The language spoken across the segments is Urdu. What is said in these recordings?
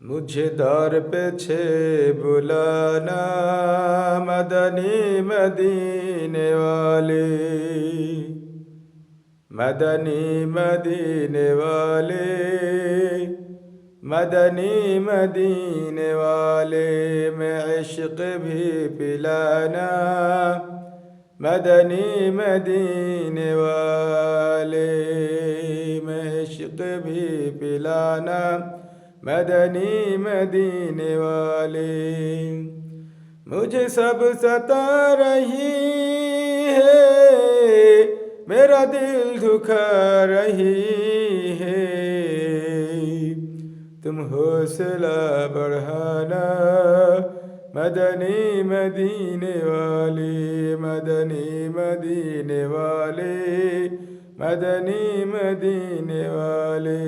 مجھے دار پہ بلانا مدنی مدینے والے، مدنی مدینے والے، مدنی مدینے والے، میں عشق بھی پلانا مدنی مدینے والے، میں عشق بھی پلانا مدنی مدینے والے۔ مجھے سب ستا رہی ہے، میرا دل دکھا رہی ہے، تم حوصلہ بڑھانا مدنی مدینے والے، مدنی مدینے والے، مدنی مدینے والے۔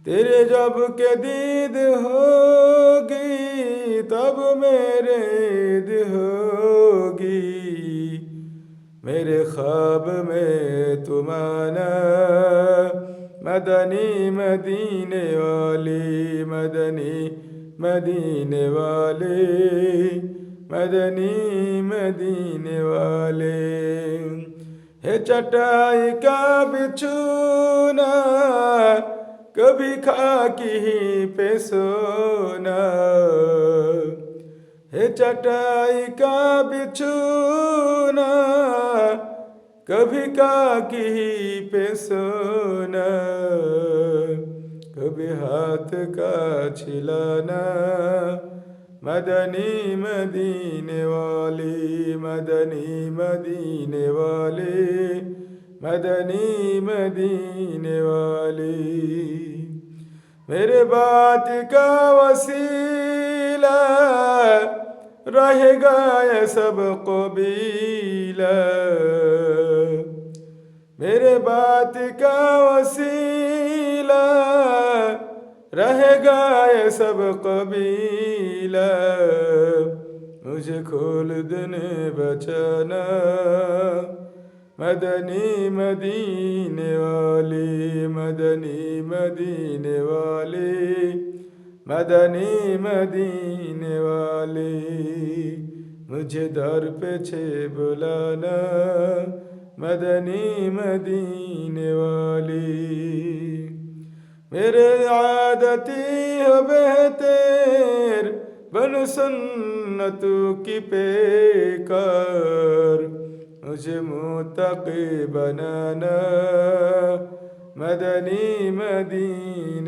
تیرے جب کہ دید ہوگی تب میرے عید ہوگی، میرے خواب میں تم آنا مدنی مدینے والے، مدنی مدینے والے، مدنی مدینے والے۔ ہے چٹائی کا بچھونا کبھی خاکی ہی پہ سونا، ہے چٹائی کا بچھونا کبھی خاکی ہی پہ سونا، کبھی ہاتھ کا چھلانا مدنی مدینے والے، مدنی مدینے والے، مدنی مدینے والے۔ میرے بات کا وسیلہ رہے گا یہ سب قبیلہ، میرے بات کا وسیلہ رہے گا یہ سب قبیلہ، مجھے کھول دینے بچانا مدنی مدینے والے، مدنی مدینے والے، مدنی مدینے والے۔ مجھے در پہ بلانا مدنی مدینے والے، میرے عادتی ہو بہتر بن سنت کی پیکار، مجھے متقی بنانا مدنی مدینے